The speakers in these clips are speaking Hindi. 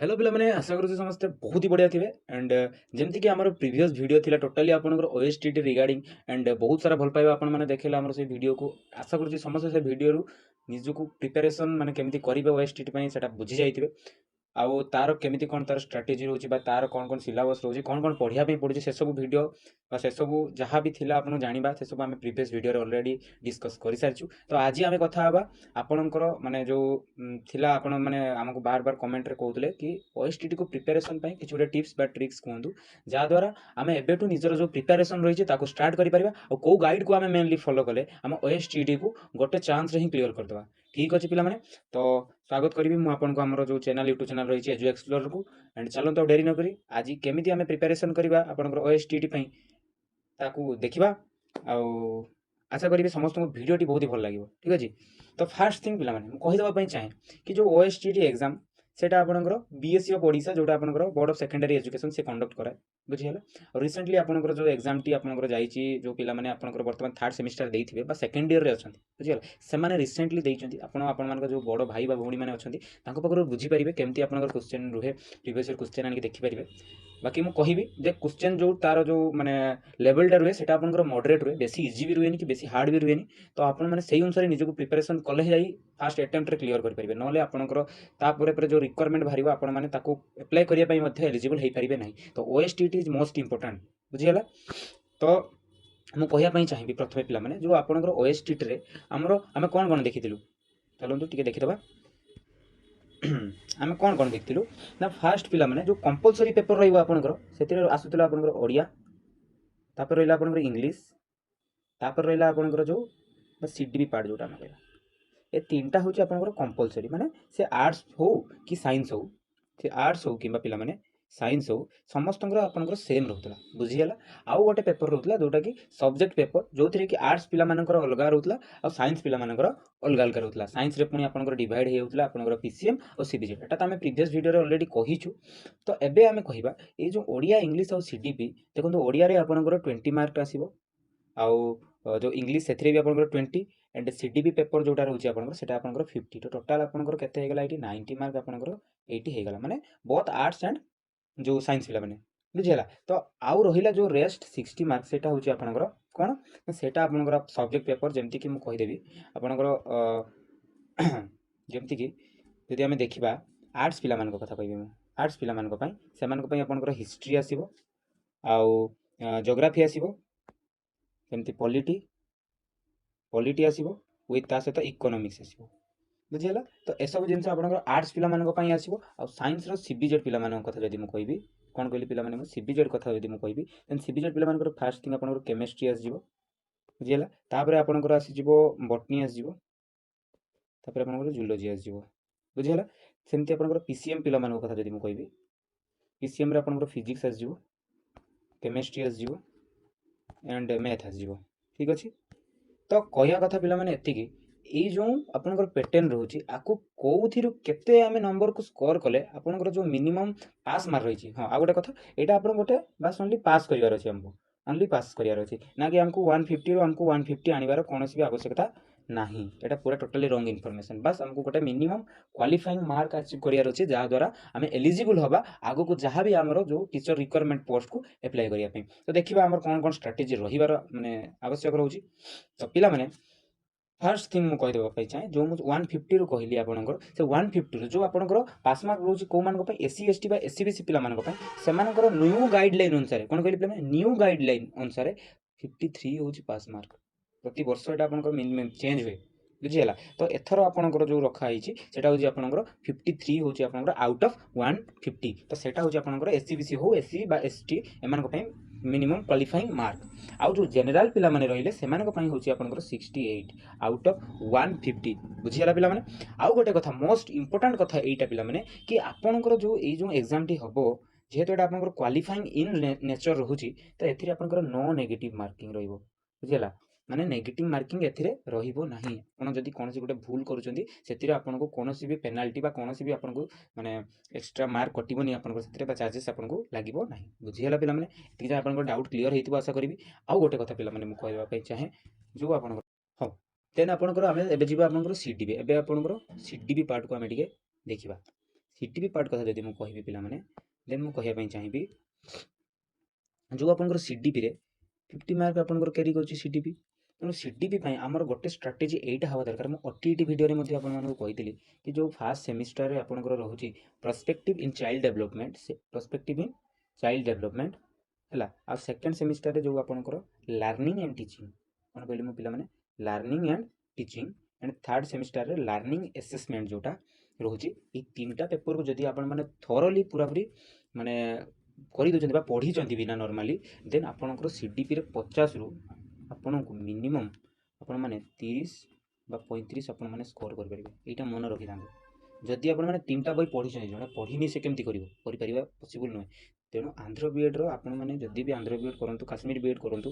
हेलो पिला माने आशा करूँ समस्ते बहुत ही बढ़िया थे एंड जमती कि आमर प्रीवियस वीडियो थिला टोटली आपनकर ओएसटीटी रिगार्डिंग एंड बहुत सारा भल पाइबा आपण माने देखेला हमर से वीडियो को आशा करूँ समस्त से वीडियो रु निजको प्रिपरेशन माने केमिति करिवे ओएसटीटी पई सेटा बुझी जाइथिबे आउ तार केमिति कोन तार स्ट्रेटेजी रहउछि बा तार कोन सिलेबस रहउछि कोन पढ़िया पे पड़ुछि से सब वीडियो बा से सब जहाँ भी थिला आपण जानिबा से सब आमे प्रीवियस वीडियो रे ऑलरेडी डिस्कस करि सारिछु। तो आज आमे कथा हबा आपणकर माने जो थिला आपण माने हमको बार बार कमेंट रे कहउतले कि ओएसटीटी को प्रिपरेशन पई किछ गोटे टिप्स बा ट्रिक्स कहंदु जा द्वारा आमे एबेटू निजर जो प्रिपरेशन रहिछि ताको स्टार्ट करि परिबा और को गाइड को आमे मेनली फॉलो कले हम ओएसटीटी को गोटे चांस रे ही क्लियर कर दवा। ठीक अछि पिला माने तो स्वागत करी मु आपन को हमर जो चैनल यूट्यूब चैनल रही एजु एक्सप्लोरर को एंड चलो तो डेरी न करी आज केमिति आमे प्रिपरेशन करबा आपन ओएसटीटी पई ताकू देखिबा आ आशा करी समस्त को वीडियो टी बहुत ही भल लागिवो। ठीक अछि तो फर्स्ट थिंग पिला माने मु कहि देबा पई चाहे कि जो ओएसटीटी एग्जाम सेटा आपनकर बीएससी ऑफ ओडिशा जोटा आपनकर बोर्ड ऑफ सेकेंडरी एजुकेशन से कंडक्ट कराए बुझियला। और रिसेंटली आपनकर जो एग्जाम टी आपनकर जाईची जो पिला माने आपनकर वर्तमान थर्ड सेमिस्टर देइथिबे बा सेकंड ईयर रे अछंती बुझियला से माने रिसेंटली देइचंती आपन मानकर जो बड़ भाई बा भौणी माने अछंती तांको पकर बुझी परिबे केमती आपनकर क्वेश्चन रुहे प्रीवियस ईयर क्वेश्चन आनि देखि परिबे। बाकी मु कहिबी जे क्वेश्चन जो तार जो माने लेवल टा रुहे सेटा आपनकर मॉडरेट रुहे बेसी इजी भी रुहेनी कि बेसी हार्ड भी रुहेनी। तो आपन माने सेही अनुसार निजको प्रिपरेशन कले ही जाई फर्स्ट अटेम्प्ट रे क्लियर कर परिबे नले आपनकर तापर पर जो रिक्वायरमेंट भारिबा आपण माने ताको अप्लाई करिया पई मध्ये एलिजिबल हेई परिबे नाही। तो ओएसटीटी इज मोस्ट इंपोर्टेंट बुझियला। तो मु कहिया पई चाहिबी प्रथमे पिला माने जो आपनकर ओएसटीटी रे हमरो हमें कोन देखिथिलु चलंतु टिके देखिदबा। आम कौन कौन देखिलु ना फास्ट पिला माने जो कंपलसरी पेपर रहिबो आपनकर सेतिरे आसुतला आपनकर ओडिया तापर रहिला आपनकर इंग्लिश तापर रहिला आपनकर जो सीडीबी पार्ट जोटा ना ए तीनटा होची आपनकर कंपलसरी माने से आर्ट्स हो कि साइंस हो से आर्ट्स हो किबा पिला माने साइंस हो समस्तंकर आपनकर सेम रहतला बुझियला। आउ गोटे पेपर रहतला जोटा कि सब्जेक्ट पेपर जो थरे कि आर्ट्स पिला मानकर अलगा रहतला और साइंस पिला मानकर अलगा अलगा रहतला। साइंस रे पुनी आपनकर डिवाइड हे होतला आपनकर पीसीएम और सीबीजेड एटा त हम प्रीवियस वीडियो रे ऑलरेडी कहिछु। तो एबे हमें कहिबा ए जो ओडिया इंग्लिश और सीडीपी देखंतु ओडिया रे आपनकर 20 मार्क आसीबो आउ जो इंग्लिश सेथरे भी आपनकर 20 एंड सीडीपी पेपर जोटा रहउछि आपनकर सेटा आपनकर 50 तो टोटल आपनकर केते हे गेला एटी 90 मार्क आपनकर 80 हे गेला माने बोथ आर्ट्स एंड जो साइंस पिला माने बुझियला। तो आउ रहिला जो रेस्ट 60 मार्क सेटा होछि आपनकर कोन सेटा आपनकर सब्जेक्ट पेपर जेमति कि मु कहि देबी आपनकर जेमति कि यदि हमें देखिबा आर्ट्स पिला मान कथा कहबी मु आर्ट्स पिला मान पई सेमान पई आपनकर हिस्ट्री आसीबो आउ ज्योग्राफी आसीबो जेमति पॉलिटी आसीबो विथ ता सहित इकोनॉमिक्स आसीबो बुझियला। तो ए सब जिंस आपनकर आर्ट्स पिला मान पई आसीबो आ साइंस रो सीबीजेड पिला मान कथा जदी मु कहबी कोन कहली पिला माने सीबीजेड कथा जदी मु कहबी देन सीबीजेड पिला मान फर्स्ट थिंग आपनकर केमिस्ट्री आसीबो बुझियला। तापर आपनकर आसीजिवो बॉटनी आसीजिवो तापर आपनकर जूलॉजी आसीजिवो बुझियला। सेमति आपनकर पीसीएम पिला मान कथा जदी मु कहबी पीसीएम रे आपनकर फिजिक्स आसीजिवो केमिस्ट्री आसीजिवो एंड मैथ आसीजिवो। ठीक अछि तो कहया कथा पिला माने एति कि ए जो आपनकर पैटर्न रहउछि आकु कोउथिरु केते आमे नंबर को स्कोर कले आपनकर जो मिनिमम पास मार रहिछि। हां आ गोटे कथा एटा आपन गोटे बस ओनली पास करिवार अछि हमको ओनली पास करिवार अछि ना कि हमको 150 रो हमको 150 आनिबार कोनोसी भी आवश्यकता नाही। एटा पूरा टोटली रॉन्ग इन्फॉर्मेशन बस हमको गोटे मिनिमम क्वालिफाइंग मार्क अचीव करिवार अछि जा द्वारा आमे एलिजिबल होबा आगो को जहां भी हमरो जो टीचर रिक्वायरमेंट पोस्ट को अप्लाई करिया पे। तो देखिबा हमर कोन कोन स्ट्रेटजी रहिबार माने आवश्यक रहउछि। तो पिला माने फर्स्ट थिंग मु कहि देबा पई चाहे जो मु 150 रो कहली आपनकर से 150 रो जो आपनकर पास मार्क रहउछि को मान को पई एससी एसटी बा एससीबीसी पिला मान को पई सेमानकर न्यू गाइडलाइन अनुसार कोन कहली पिला न्यू गाइडलाइन अनुसार 53 होछि पास मार्क प्रति वर्ष एटा आपनकर मिनिमम चेंज होय बुझियला। तो एथरो आपनकर जो रखा आइछि सेटा होछि आपनकर 53 होछि आपनकर आउट ऑफ 150 तो सेटा होछि आपनकर एससीबीसी हो एससी बा एसटी एमान को पई मिनिमम क्वालिफाइंग मार्क आउ जो जनरल पिला माने रहिले सेमान को पई होछि आपनकर 68 आउट ऑफ 150 बुझियला पिला माने। आउ गोटे कथा मोस्ट इंपोर्टेंट कथा एटा पिला माने कि आपनकर जो ए जो एग्जाम टी हबो जेहेतु एटा आपनकर क्वालिफाइंग इन नेचर रहउछि तो एथिरे आपनकर नो नेगेटिव मार्किंग रहिबो बुझियला माने नेगेटिव मार्किंग एथिरे रहिबो नाही। आपण जदी कोनोसी गोटे भूल करूचंदी सेतिरे आपनको कोनोसी भी पेनाल्टी बा कोनोसी भी आपनको माने एक्स्ट्रा मार्क कटिबोनी आपनको सेतिरे बा चार्जेस आपनको लागिबो नाही बुझियला पिला माने। एति जे आपनको डाउट क्लियर हेतिबो आशा करबी। आउ गोटे कथा पिला माने मु कहबा पई चाहे जो आपनको हो देन आपनको आमे एबे जिबा आपनको सीडीबी एबे आपनको सीडीबी पार्ट को आमे टिके देखिबा। सीटीपी पार्ट कथा जदि मु कहिबी पिला माने देन मु कहिया पई चाहिबी जो आपनकर सीडीपी रे 50 मार्क आपनकर कैरी करछि सीडीपी तेणु सीडीपी ପାଇଁ ଆମର ଗୋଟେ ଷ୍ଟ୍ରାଟେଜି ଏଇଟା ହେବା ଦରକାର। ମୁଁ ଓଟିଇଟି ଭିଡ଼ିଓରେ ମଧ୍ୟ ଆପଣମାନଙ୍କୁ କହିଥିଲି କି ଯେଉଁ ଫାର୍ଷ୍ଟ ସେମିଷ୍ଟରରେ ଆପଣଙ୍କର ରହୁଛି ପ୍ରସ୍ପେକ୍ଟିଭ୍ ଇନ୍ ଚାଇଲ୍ଡ ଡେଭଲପମେଣ୍ଟ, ସେ ପ୍ରସ୍ପେକ୍ଟିଭ୍ ଇନ୍ ଚାଇଲ୍ଡ ଡେଭଲପମେଣ୍ଟ ହେଲା, ଆଉ ସେକେଣ୍ଡ ସେମିଷ୍ଟରରେ ଯେଉଁ ଆପଣଙ୍କର ଲର୍ଣ୍ଣିଂ ଆଣ୍ଡ ଟିଚିଂ, କ'ଣ କହିଲି ମୁଁ ପିଲାମାନେ, learning and teaching, and third ସେମିଷ୍ଟରରେ ଲର୍ଣ୍ଣିଂ ଆସେସମେଣ୍ଟ ଯେଉଁଟା ରହୁଛି, ଏଇ ତିନିଟା ପେପରକୁ ଯଦି ଆପଣମାନେ ଥରୋଲି ପୁରାପୁରି ମାନେ କରିଦେଉଛନ୍ତି ବା ପଢ଼ିଛନ୍ତି ବିନା ନର୍ମାଲି, ଦେନ୍ ଆପଣଙ୍କର ସିଡିପିରେ 50ରୁ ଆପଣଙ୍କୁ ମିନିମମ୍ ଆପଣମାନେ 30 ବା 35 ଆପଣମାନେ ସ୍କୋର କରିପାରିବେ। ଏଇଟା ମନେ ରଖିଥାନ୍ତୁ। ଯଦି ଆପଣମାନେ ତିନିଟା ବହି ପଢ଼ିଛନ୍ତି, ଜଣେ ପଢ଼ିନି ସେ କେମିତି କରିବ, କରିପାରିବା ପସିବୁଲ୍ ନୁହେଁ। ତେଣୁ ଆନ୍ଧ୍ର ବିଏଡ଼୍ର ଆପଣମାନେ ଯଦି ବି ଆନ୍ଧ୍ର ବିଏଡ଼୍ କରନ୍ତୁ, କାଶ୍ମୀର ବିଏଡ଼୍ କରନ୍ତୁ,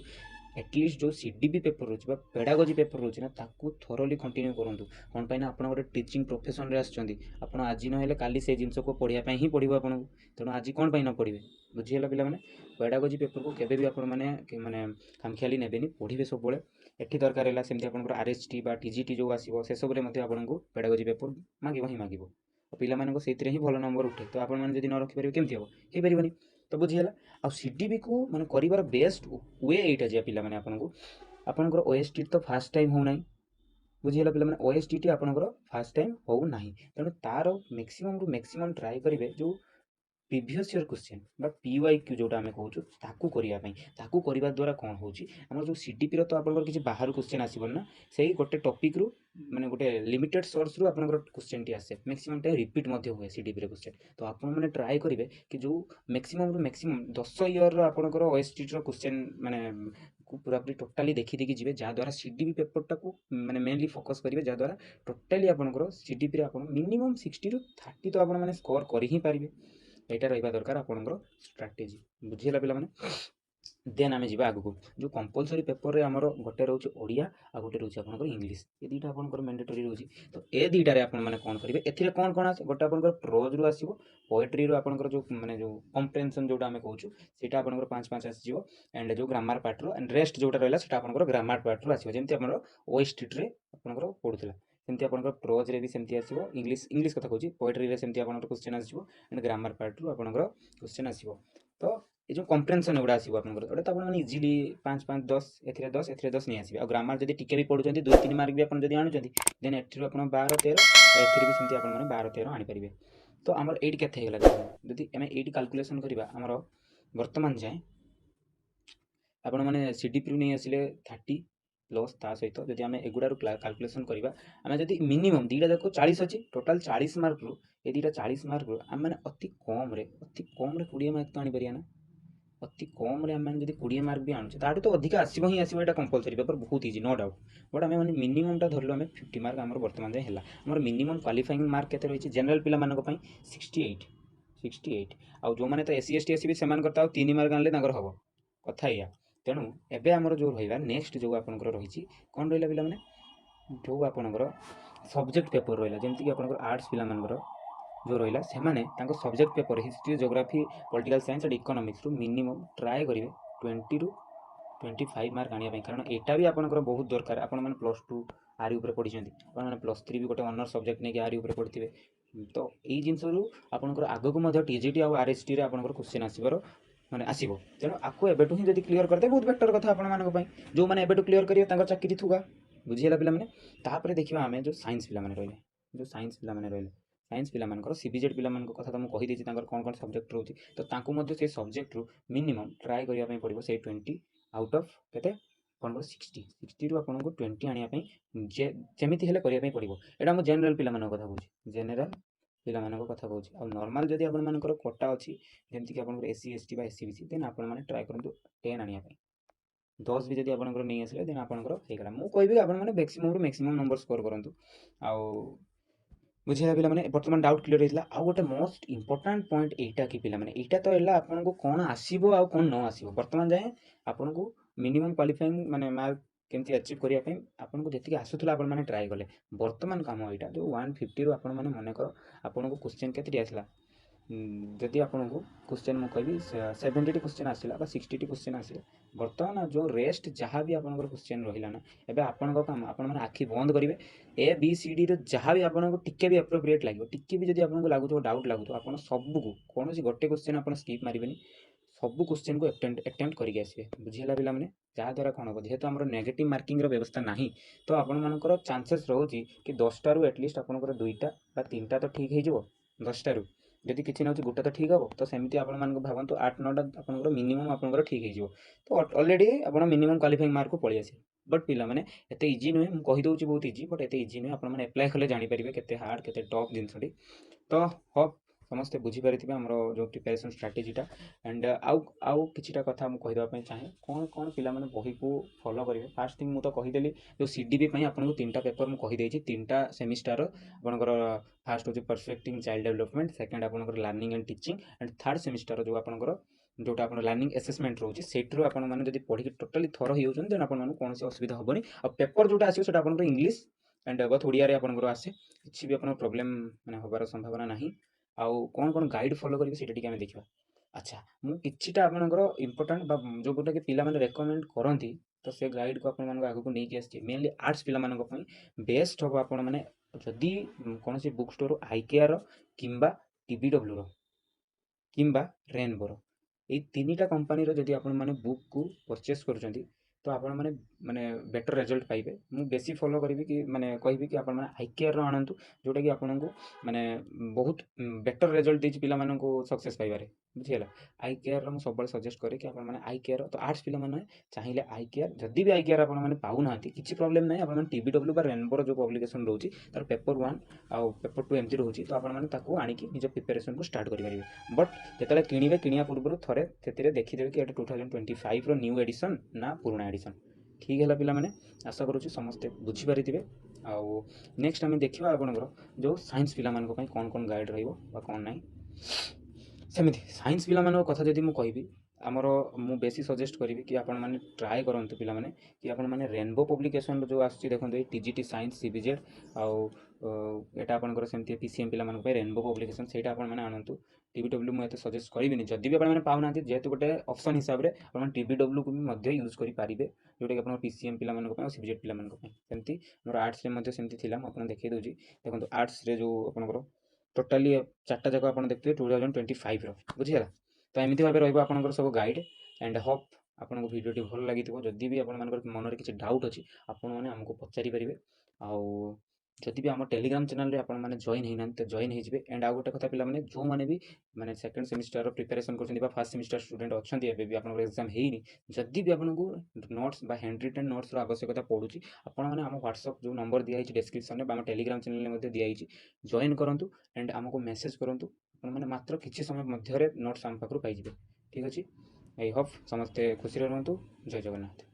एटलिस्ट जो सीडीपी पेपर रोचे बा पेडागोजी पेपर रोचे ना ताकू थोरोली कंटिन्यू करूँ। कौन पाई ना आप गोटे टीचिंग प्रोफेशन रे आछंती, आप आज ना काली से जिनस को पढ़िया ही पढ़ो आपको। तेणु आज कौन पाई न पढ़े बुझीगला पिला माने पेडागोजी पेपर को केबे भी आपण माने खामखियाली नेबेनी, पढ़िबे सब बेले। एठी दरकार हैला सेमती आपनकर आरएसटी बा टीजीटी जो आसीबो से सब रे मध्ये आपनको पेडागोजी पेपर मागिबो ही मागिबो। पिला मानको सेतिरे ही भलो नंबर उठे, तो आपण माने जदि न रखि परिबे केमती हो हे परिबनी। तो बुझीगला आ सीडीबी को माने करिवार बेस्ट वे एटा जे पिला माने आपनकर ओएसटी तो फास्ट टाइम हो नाही, बुझीगला पिला माने ओएसटी आपनकर फास्ट टाइम हो नाही। तेणु तार मैक्सिमम रु मैक्सिमम ट्राई करिवे जो प्रीवियस ईयर क्वेश्चन बा पीवाईक्यू जोटा आमे कहूछु ताकू करिया पई। ताकू करिवा द्वारा कोन होउची हमर जो सीडीपी रो तो आपनकर किछि बाहर क्वेश्चन आसीबन ना, सेही गोटे टॉपिक रु माने गोटे लिमिटेड सोर्स रु आपनकर क्वेश्चन टी आसे, मैक्सिमम टाइम रिपीट मध्ये हुए सीडीपी रे क्वेश्चन। तो आपन माने ट्राई करिवे कि जो मैक्सिमम रु मैक्सिमम 10 ईयर रो आपनकर ओएसटी रो क्वेश्चन माने पूरापूरी टोटाली देखि देखि जिवे, जा द्वारा सीडीपी पेपर टाकू माने मेनली फोकस करिवे, जा द्वारा टोटाली आपनकर सीडीपी रे आपन मिनिमम 60 रु 30 तो आपन माने स्कोर करि ही पारिबे। एटा रहिबा दरकार आपनकर स्ट्रैटेजी, बुझिला पिला माने। देन आमे जिबा आगु जो कंपलसरी पेपर रे हमर गोटे रहउची ओडिया आ गोटे रहउची आपनकर इंग्लिश, ए दीटा आपनकर मैंडेटरी रहउची। तो ए दीटा रे आपन माने कोन करिवे, एथिरे कोन कोन आसे, गोटे आपनकर प्रोज रु आसीबो, पोएट्री रु आपनकर जो माने जो कॉम्प्रिहेंशन जोटा आमे कहउछु सेटा आपनकर 5 आसी जिवो, एंड जो ग्रामर पार्ट रो एंड रेस्ट जोटा रहला सेटा आपनकर ग्रामर पार्ट रो आसीबो, जेमति आपनकर ओएसटी रे आपनकर पढुतला सेमति आपनकर प्रोज रे भी सेमति आसीबो। इंग्लिश कथा कहउची, पोएट्री रे सेमति आपनकर क्वेश्चन आसीबो, एंड ग्रामर पार्ट रो आपनकर क्वेश्चन आसीबो। तो ये जो कॉम्प्रिहेंशन एगुड़ा आसीबो आपनकर एटा तो आपन इजीली 5 5 10 एथिरे 10 नहीं आसीबे। आ ग्रामर जदी टिके भी पढुचंती 2 3 मार्क भी आपन जदी आनुचंती, देन एथिरो आपन 12 13 एथिरे भी सेमति आपन माने 12 13 आनी परिबे। तो हमर 8 केथे हेगला जदी एमे 8 कैलकुलेशन करबा हमर वर्तमान जाय आपण माने सीडीपी रु नहीं आसिले 30 प्लस ता सहित जदि आमे एगुड़ा रु कैलकुलेशन करबा, आमे जदि मिनिमम दीटा देखो 40 अछि, टोटल 40 मार्क रु ए दीटा 40 मार्क रु आमे माने अति कम रे 20 मार्क तो आनी परिया ना। अति कम रे आमे जदि 20 मार्क भी आनुचे ताठू तो अधिक आसीबो ही आसीबो, एटा कंपलसरी पेपर बहुत इजी नो डाउट। बट आमे माने मिनिमम टा धरलो आमे 50 मार्क हमर वर्तमान जाय हेला। हमर मिनिमम क्वालिफाइंग मार्क केते रहिछि जनरल पिला मानक पई 68 आ जो माने तो एससी एसटी एससी भी समान करता 3 मार्क आनले तांकर हबो कथा या। तेणु एबे हमर जो रहिला नेक्स्ट जो आपनकर रहिछि कोन रहिला पिला माने जो आपनकर सब्जेक्ट पेपर रहिला, जेमति कि आपनकर आर्ट्स पिला मानकर जो रहिला से माने तांको subject paper history geography political science and economics रु मिनिमम ट्राई करिवे 20 रु 25 मार्क आनिया पई। कारण एटा भी आपनकर बहुत दरकार। आपण माने +2 आरी ऊपर पढिछंती, आपण माने +3 भी गोटे ऑनर सब्जेक्ट ने कि आरी ऊपर पढिथिबे। तो एई जिंस रु आपनकर आगो को मध्ये टीजीटी आ आरएसटी रे आपनकर क्वेश्चन आसीबर माने आसीबो। तेणु आको एबेटू ही जदि क्लियर करते बहुत बेटर कथा आपण मानक पई। जो माने एबेटू क्लियर करियो तांकर चाकरी थुगा, बुझियला पिला माने। तापरे देखिबा आमे जो साइंस पिला माने रहिले, जो साइंस पिला माने रहिले, साइंस पिला मानकर सीबीजेड पिला मानक कथा त म कहि देछि तांकर कोन कोन सब्जेक्ट रहउछि। तो तांको मध्ये से सब्जेक्ट रु मिनिमम ट्राई करिया पई पड़िबो से 20 आउट ऑफ केते कोन 60 रु आपनको 20 आनिया पई जे जेमिति हेले करिया पई पड़िबो। एटा म जनरल पिला मानक कथा कहउछि, जनरल पिला मानक कथा कहउछि। आ नॉर्मल जदि आपण मानकर कोटा अछि जेमति कि आपनकर एससी एसटी बा एससीबीसी, देन आपण माने ट्राई करंतु 10 आनिया पई। 10 भी जदि आपनकर नहीं आसिले देन आपनकर हेगला। मु कहबी आपण माने मैक्सिमम रु मैक्सिमम नंबर स्कोर करंतु। आ बुझिला पिला माने वर्तमान डाउट क्लियर हेतला। आ गोटे मोस्ट इंपोर्टेंट पॉइंट एटा कि पिला माने एटा तो एला आपनको कोन आसीबो आ कोन न आसीबो वर्तमान जाय आपनको मिनिमम क्वालिफाइंग माने मार्क केमति अचीव करिया पई आपनको जेतिके आसुथला आपण माने ट्राई कले। वर्तमान काम एटा जो 150 रु आपण माने मने कर आपनको क्वेश्चन केते आसला ଯଦି ଆପଣଙ୍କୁ क्वेश्चन ମୁଁ କହିବି 70ଟି क्वेश्चन ଆସିଲା ବା 60ଟି क्वेश्चन ଆସିଲା, ବର୍ତ୍ତମାନ ଯେଉଁ ରେଷ୍ଟ ଯାହା ବି ଆପଣଙ୍କର क्वेश्चन ରହିଲା ନା, ଏବେ ଆପଣଙ୍କ କାମ ଆପଣମାନେ ଆଖି ବନ୍ଦ କରିବେ, ABCDର ଯାହା ବି ଆପଣଙ୍କୁ ଟିକେ ବି ଆପ୍ରୋପ୍ରିଏଟ୍ ଲାଗିବ, ଟିକେ ବି ଯଦି ଆପଣଙ୍କୁ ଲାଗୁଥିବ ଡାଉଟ୍ ଲାଗୁଥିବ, ଆପଣ ସବୁକୁ କୌଣସି ଗୋଟେ क्वेश्चन ଆପଣ ସ୍କିପ୍ ମାରିବେନି, ସବୁ क्वेश्चनକୁ ଆଟେମ୍ପ୍ଟ କରିକି ଆସିବେ। ବୁଝିହେଲା ପିଲାମାନେ? ଯାହାଦ୍ୱାରା କ'ଣ ହେବ, ଯେହେତୁ ଆମର ନେଗେଟିଭ୍ ମାର୍କିଂର ବ୍ୟବସ୍ଥା ନାହିଁ, ତ ଆପଣମାନଙ୍କର ଚାନ୍ସେସ୍ ରହୁଛି କି 10ଟାରୁ ଆଟଲିଷ୍ଟ ଆପଣଙ୍କର 2ଟା ବା 3ଟା ତ ଠିକ୍ ହେଇଯିବ। 10ଟାରୁ ଯଦି କିଛି ନହେଉଛି ଗୋଟେ ତ ଠିକ୍ ହେବ। ତ ସେମିତି ଆପଣମାନଙ୍କୁ ଭାବନ୍ତୁ 8-9ଟା ଆପଣଙ୍କର ମିନିମମ୍ ଆପଣଙ୍କର ଠିକ୍ ହେଇଯିବ। ତ ଅଲରେଡ଼ି ଆପଣ ମିନିମମ୍ କ୍ୱାଲିଫାଇଂ ମାର୍କକୁ ପଳେଇ ଆସିବେ। ବଟ୍ ପିଲାମାନେ ଏତେ ଇଜି ନୁହେଁ, ମୁଁ କହିଦେଉଛି ବହୁତ ଇଜି, ବଟ୍ ଏତେ ଇଜି ନୁହେଁ। ଆପଣମାନେ ଆପ୍ଲାଏ କଲେ ଜାଣିପାରିବେ କେତେ ହାର୍ଡ଼, କେତେ ଟଫ୍ ଜିନିଷଟି। ତ ହୋପ୍ ସମସ୍ତେ ବୁଝିପାରିଥିବେ ଆମର ଯେଉଁ ପ୍ରିପାରେସନ୍ ଷ୍ଟ୍ରାଟେଜିଟା। ଆଣ୍ଡ ଆଉ କିଛିଟା କଥା ମୁଁ କହିଦେବା ପାଇଁ ଚାହେଁ, କ'ଣ ପିଲାମାନେ ବହିକୁ ଫଲୋ କରିବେ। ଫାର୍ଷ୍ଟ ଥିଙ୍ଗ ମୁଁ ତ କହିଦେଲି, ଯେଉଁ CDB ପାଇଁ ଆପଣଙ୍କୁ 3ଟା ପେପର୍ ମୁଁ କହିଦେଇଛି, 3ଟା ସେମିଷ୍ଟାର ଆପଣଙ୍କର। ଫାର୍ଷ୍ଟ ହେଉଛି ପରଫେକ୍ଟିଂ ଚାଇଲ୍ଡ ଡେଭଲପମେଣ୍ଟ, ସେକେଣ୍ଡ ଆପଣଙ୍କର learning and teaching, and third semester ଯେଉଁ ଆପଣଙ୍କର ଯେଉଁଟା ଆପଣ ଲର୍ଣ୍ଣିଂ ଆସେସମେଣ୍ଟ ରହୁଛି, ସେଇଥିରୁ ଆପଣମାନେ ଯଦି ପଢ଼ିକି ଟୋଟାଲି ଥର ହେଇଯାଉଛନ୍ତି, ଦେନ୍ ଆପଣମାନଙ୍କୁ କୌଣସି ଅସୁବିଧା ହେବନି। ଆଉ ପେପର୍ ଯେଉଁଟା ଆସିବ ସେଇଟା ଆପଣଙ୍କର ଇଂଲିଶ ଆଣ୍ଡ ବୋଥ୍ ଓଡ଼ିଆରେ ଆପଣଙ୍କର ଆସେ, କିଛି ବି ଆପଣଙ୍କର ପ୍ରୋବ୍ଲେମ୍ ମାନେ ହେବାର ସମ୍ଭାବନା ନାହିଁ। ଆଉ କ'ଣ ଗାଇଡ଼ ଫଲୋ କରିବେ ସେଇଟା ଟିକେ ଆମେ ଦେଖିବା। ଆଚ୍ଛା, ମୁଁ କିଛିଟା ଆପଣଙ୍କର ଇମ୍ପୋର୍ଟାଣ୍ଟ ବା ଯେଉଁଟାକି ପିଲାମାନେ ରେକମେଣ୍ଡ କରନ୍ତି, ତ ସେ ଗାଇଡ଼କୁ ଆପଣମାନଙ୍କ ଆଗକୁ ନେଇକି ଆସିଛି। ମେନଲି ଆର୍ଟ୍ସ ପିଲାମାନଙ୍କ ପାଇଁ ବେଷ୍ଟ ହେବ ଆପଣମାନେ ଯଦି କୌଣସି ବୁକ୍ ଷ୍ଟୋର IKEAର କିମ୍ବା TBWର କିମ୍ବା ରେନବୋର, ଏଇ 3ଟା କମ୍ପାନୀର ଯଦି ଆପଣମାନେ ବୁକ୍କୁ ପରଚେସ୍ କରୁଛନ୍ତି, ତ ଆପଣମାନେ ମାନେ ବେଟର୍ ରେଜଲ୍ଟ ପାଇବେ। ମୁଁ ବେଶୀ ଫଲୋ କରିବି କି ମାନେ କହିବି କି ଆପଣମାନେ IKEAର ଆଣନ୍ତୁ, ଯେଉଁଟାକି ଆପଣଙ୍କୁ ମାନେ ବହୁତ ବେଟର୍ ରେଜଲ୍ଟ ଦେଇଛି ପିଲାମାନଙ୍କୁ ସକ୍ସେସ୍ ପାଇବାରେ। ବୁଝିଗଲା? IKEAର ମୁଁ ସବୁବେଳେ ସଜେଷ୍ଟ କରେ କି ଆପଣମାନେ IKEAର, ତ ଆର୍ଟ୍ସ ପିଲାମାନେ ଚାହିଁଲେ IKEA, ଯଦି ବି IKEAର ଆପଣମାନେ ପାଉନାହାନ୍ତି କିଛି ପ୍ରୋବ୍ଲେମ୍ ନାହିଁ, ଆପଣମାନେ TBW ବା ରେନବୋର ଯେଉଁ ପବ୍ଲିକେସନ୍ ରହୁଛି ତାର ପେପର୍ 1 ଆଉ ପେପର୍ 2 ଏମିତି ରହୁଛି, ତ ଆପଣମାନେ ତାକୁ ଆଣିକି ନିଜ ପ୍ରିପାରେସନ୍କୁ ଷ୍ଟାର୍ଟ କରିପାରିବେ। ବଟ୍ ଯେତେବେଳେ କିଣିବେ, କିଣିବା ପୂର୍ବରୁ ଥରେ ସେଥିରେ ଦେଖିଦେବେ କି ଏଇଟା 2025ର ନ୍ୟୁ ଏଡ଼ିସନ୍ ନା ପୁରୁଣା ଏଡ଼ିସନ୍। ଠିକ୍ ହେଲା ପିଲାମାନେ? ଆଶା କରୁଛି ସମସ୍ତେ ବୁଝିପାରିଥିବେ। ଆଉ ନେକ୍ସଟ ଆମେ ଦେଖିବା ଆପଣଙ୍କର ଯେଉଁ ସାଇନ୍ସ ପିଲାମାନଙ୍କ ପାଇଁ କ'ଣ ଗାଇଡ଼ ରହିବ ବା କ'ଣ ନାହିଁ। ସେମିତି ସାଇନ୍ସ ପିଲାମାନଙ୍କ କଥା ଯଦି ମୁଁ କହିବି, ଆମର ମୁଁ ବେଶୀ ସଜେଷ୍ଟ କରିବି କି ଆପଣମାନେ ଟ୍ରାଏ କରନ୍ତୁ ପିଲାମାନେ କି ଆପଣମାନେ ରେନବୋ ପବ୍ଲିକେସନ୍ର ଯେଉଁ ଆସୁଛି, ଦେଖନ୍ତୁ ଏଇ TGT ସାଇନ୍ସ CBZ, ଆଉ ଏଇଟା ଆପଣଙ୍କର ସେମିତି PCM ପିଲାମାନଙ୍କ ପାଇଁ ରେନବୋ ପବ୍ଲିକେସନ୍, ସେଇଟା ଆପଣମାନେ ଆଣନ୍ତୁ। TBW ମୁଁ ଏତେ ସଜେଷ୍ଟ କରିବିନି, ଯଦି ବି ଆପଣମାନେ ପାଉନାହାନ୍ତି, ଯେହେତୁ ଗୋଟେ ଅପସନ୍ ହିସାବରେ ଆପଣ TBWକୁ ବି ମଧ୍ୟ ୟୁଜ୍ କରିପାରିବେ, ଯେଉଁଟାକି ଆପଣଙ୍କ PCM ପିଲାମାନଙ୍କ ପାଇଁ ଆଉ CBZ ପିଲାମାନଙ୍କ ପାଇଁ। ସେମିତି ମୋର ଆର୍ଟ୍ସରେ ମଧ୍ୟ ସେମିତି ଥିଲା, ମୁଁ ଆପଣଙ୍କୁ ଦେଖାଇ ଦେଉଛି। ଦେଖନ୍ତୁ ଆର୍ଟ୍ସରେ ଯେଉଁ ଆପଣଙ୍କର ଟୋଟାଲି 4ଟା ଯାକ ଆପଣ ଦେଖିଥିବେ 2025ର। ବୁଝିଗଲା? ତ ଏମିତି ଭାବେ ରହିବ ଆପଣଙ୍କର ସବୁ ଗାଇଡ଼। ଆଣ୍ଡ ହୋପ୍ ଆପଣଙ୍କୁ ଭିଡ଼ିଓଟି ଭଲ ଲାଗିଥିବ। ଯଦି ବି ଆପଣମାନଙ୍କର ମନରେ କିଛି ଡାଉଟ୍ ଅଛି, ଆପଣମାନେ ଆମକୁ ପଚାରି ପାରିବେ। ଆଉ ଯଦି ବି ଆମ ଟେଲିଗ୍ରାମ ଚ୍ୟାନେଲରେ ଆପଣମାନେ ଜଏନ୍ ହେଇନାହାନ୍ତି, ତ ଜଏନ୍ ହେଇଯିବେ। ଆଣ୍ଡ ଆଉ ଗୋଟେ କଥା ପିଲାମାନେ, ଯେଉଁମାନେ ବି ମାନେ ସେକେଣ୍ଡ ସେମିଷ୍ଟାରର ପ୍ରିପାରେସନ୍ କରୁଛନ୍ତି ବା ଫାର୍ଷ୍ଟ ସେମିଷ୍ଟାର ଷ୍ଟୁଡେଣ୍ଟ ଅଛନ୍ତି, ଏବେ ବି ଆପଣଙ୍କର ଏକ୍ଜାମ୍ ହେଇନି, ଯଦି ବି ଆପଣଙ୍କୁ ନୋଟ୍ସ ବା ହ୍ୟାଣ୍ଡ ରିଟେନ୍ ନୋଟ୍ସର ଆବଶ୍ୟକତା ପଡ଼ୁଛି, ଆପଣମାନେ ଆମ ହ୍ୱାଟ୍ସଆପ୍ ଯେଉଁ ନମ୍ବର ଦିଆହେଇଛି ଡେସ୍କ୍ରିପସନ୍ରେ ବା ଆମ ଟେଲିଗ୍ରାମ ଚ୍ୟାନେଲରେ ମଧ୍ୟ ଦିଆହେଇଛି, ଜଏନ୍ କରନ୍ତୁ ଆଣ୍ଡ ଆମକୁ ମେସେଜ୍ କରନ୍ତୁ। ଆପଣମାନେ ମାତ୍ର କିଛି ସମୟ ମଧ୍ୟରେ ନୋଟ୍ସ ଆମ ପାଖରୁ ପାଇଯିବେ। ଠିକ୍ ଅଛି? ଆଇ ହୋପ୍ ସମସ୍ତେ ଖୁସିରେ ରୁହନ୍ତୁ। ଜୟ ଜଗନ୍ନାଥ।